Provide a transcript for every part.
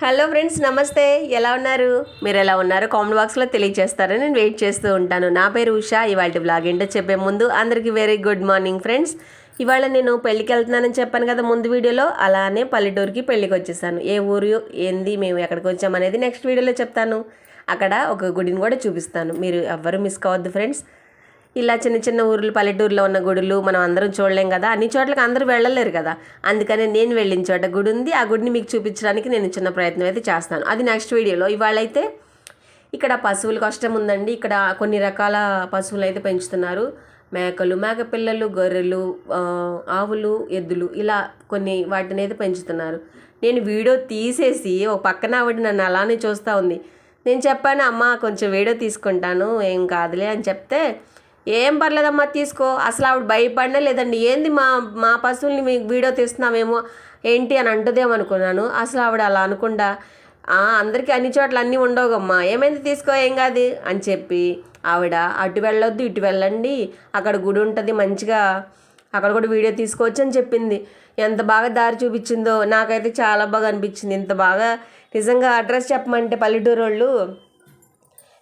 Hello friends, నమస్తే. ఎలా ఉన్నారు? మీరు ఎలా ఉన్నారో కామెంట్ బాక్స్లో తెలియజేస్తారని నేను వెయిట్ చేస్తూ ఉంటాను. నా పేరు ఉషా. ఇవాళ బ్లాగ్ ఏంటో చెప్పే ముందు అందరికీ వెరీ గుడ్ మార్నింగ్ ఫ్రెండ్స్. ఇవాళ నేను పెళ్ళికి వెళ్తున్నానని చెప్పాను కదా ముందు వీడియోలో, అలానే పల్లెటూరుకి పెళ్ళికి వచ్చేసాను. ఏ ఊరు ఏంది, మేము ఎక్కడికి వచ్చామనేది నెక్స్ట్ వీడియోలో చెప్తాను. అక్కడ ఒక గుడిని కూడా చూపిస్తాను. మీరు ఎవ్వరూ మిస్ కావద్దు ఫ్రెండ్స్. ఇలా చిన్న చిన్న ఊర్లు, పల్లెటూరులో ఉన్న గుడులు మనం అందరం చూడలేం కదా, అన్ని చోట్లకి అందరూ వెళ్ళలేరు కదా. అందుకని నేను వెళ్ళిన చోట గుడి ఉంది, ఆ గుడిని మీకు చూపించడానికి నేను చిన్న ప్రయత్నం అయితే చేస్తాను. అది నెక్స్ట్ వీడియోలో. ఇవాళైతే ఇక్కడ పశువుల కష్టం ఉందండి. ఇక్కడ కొన్ని రకాల పశువులు అయితే పెంచుతున్నారు. మేకలు, మేకపిల్లలు, గొర్రెలు, ఆవులు, ఎద్దులు, ఇలా కొన్ని వాటిని అయితే పెంచుతున్నారు. నేను వీడియో తీసేసి ఒక పక్కన ఆవిడ నన్ను అలానే చూస్తూ ఉంది. నేను చెప్పాను, అమ్మ కొంచెం వీడియో తీసుకుంటాను, ఏం కాదులే అని చెప్తే, ఏం పర్లేదమ్మా తీసుకో. అసలు ఆవిడ భయపడినా లేదండి. ఏంది మా మా పశువుల్ని మీకు వీడియో తీస్తున్నామేమో ఏంటి అని అంటుందేమనుకున్నాను. అసలు ఆవిడ అలా అనకుండా, అందరికీ అన్ని చోట్ల అన్నీ ఉండవుగమ్మా, ఏమైంది తీసుకో, ఏం కాదు అని చెప్పి ఆవిడ అటు వెళ్ళొద్దు ఇటు వెళ్ళండి, అక్కడ గుడి ఉంటుంది మంచిగా, అక్కడ కూడా వీడియో తీసుకోవచ్చు అని చెప్పింది. ఎంత బాగా దారి చూపించిందో నాకైతే చాలా బాగా అనిపించింది. ఇంత బాగా నిజంగా అడ్రస్ చెప్పమంటే పల్లెటూరు వాళ్ళు,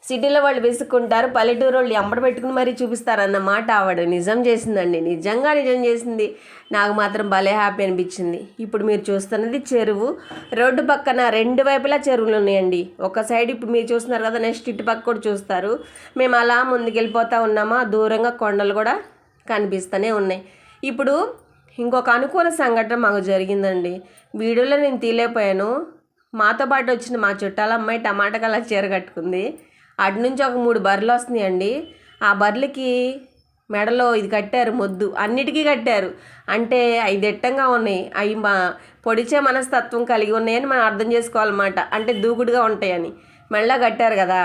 సిటీలో వాళ్ళు విసుక్కుంటారు, పల్లెటూరు వాళ్ళు ఎంబడ పెట్టుకుని మరీ చూపిస్తారన్నమాట. ఆవిడ నిజం చేసిందండి, నిజంగా నిజం చేసింది. నాకు మాత్రం భలే హ్యాపీ అనిపించింది. ఇప్పుడు మీరు చూస్తున్నది చెరువు. రోడ్డు పక్కన రెండు వైపులా చెరువులు ఉన్నాయండి. ఒక సైడ్ ఇప్పుడు మీరు చూస్తున్నారు కదా, నెక్స్ట్ ఇటు పక్క కూడా చూస్తారు. మేము అలా ముందుకెళ్ళిపోతూ ఉన్నామా, దూరంగా కొండలు కూడా కనిపిస్తూనే ఉన్నాయి. ఇప్పుడు ఇంకొక అనుకూల సంఘటన మాకు జరిగిందండి. వీడియోలో నేను తీయలేకపోయాను. మాతో పాటు వచ్చిన మా చుట్టాల అమ్మాయి టమాటా కలర్ చీర కట్టుకుంది. అటు నుంచి ఒక 3 బర్రెలు వస్తున్నాయండి. ఆ బర్రెలకి మెడలో ఇది కట్టారు, మొద్దు అన్నిటికీ కట్టారు. అంటే అవి దిట్టంగా ఉన్నాయి, అవి పొడిచే మనస్తత్వం కలిగి ఉన్నాయని మనం అర్థం చేసుకోవాలన్నమాట. అంటే దూకుడుగా ఉంటాయని మెడలో కట్టారు కదా.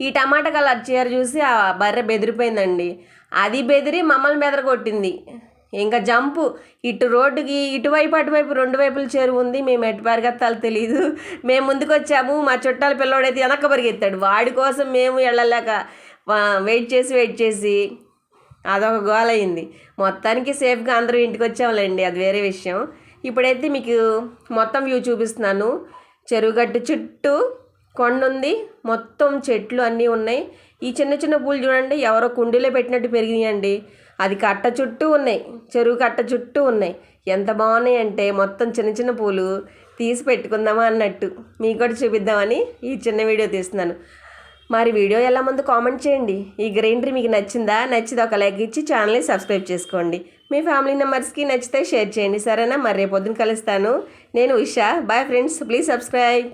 ఈ టమాటా కలర్ చీర చూసి ఆ బర్రె బెదిరిపోయిందండి. అది బెదిరి మమ్మల్ని బెదరగొట్టింది. ఇంకా జంపు ఇటు రోడ్డుకి ఇటువైపు అటువైపు రెండు వైపులు చెరువు ఉంది. మేము ఎటు పరిగెత్తాలో తెలియదు. మేము ముందుకు వచ్చాము, మా చుట్టాల పిల్లోడైతే వెనక్కి పరిగెత్తాడు. వాడి కోసం మేము వెళ్ళలేక వెయిట్ చేసి అదొక గోల అయింది. మొత్తానికి సేఫ్గా అందరూ ఇంటికి వచ్చాములేండి, అది వేరే విషయం. ఇప్పుడైతే మీకు మొత్తం వ్యూ చూపిస్తున్నాను. చెరువు గట్టు చుట్టూ కొండ ఉంది, మొత్తం చెట్లు అన్నీ ఉన్నాయి. ఈ చిన్న చిన్న పూలు చూడండి, ఎవరో కుండీలో పెట్టినట్టు పెరిగినాయండి. అది కట్ట చుట్టూ ఉన్నాయి, చెరువు కట్ట చుట్టూ ఉన్నాయి. ఎంత బాగున్నాయి అంటే మొత్తం చిన్న చిన్న పూలు తీసి పెట్టుకుందామా అన్నట్టు మీకు కూడా చూపిద్దామని ఈ చిన్న వీడియో తీస్తున్నాను. మరి వీడియో ఎలా ముందు కామెంట్ చేయండి. ఈ గ్రీనరీ మీకు నచ్చిందా? నచ్చితే ఒక లైక్ ఇచ్చి ఛానల్ని సబ్స్క్రైబ్ చేసుకోండి. మీ ఫ్యామిలీ మెంబర్స్కి నచ్చితే షేర్ చేయండి. సరేనా? మరి రేపు పొద్దున కలుస్తాను. నేను Usha. Bye friends, please subscribe.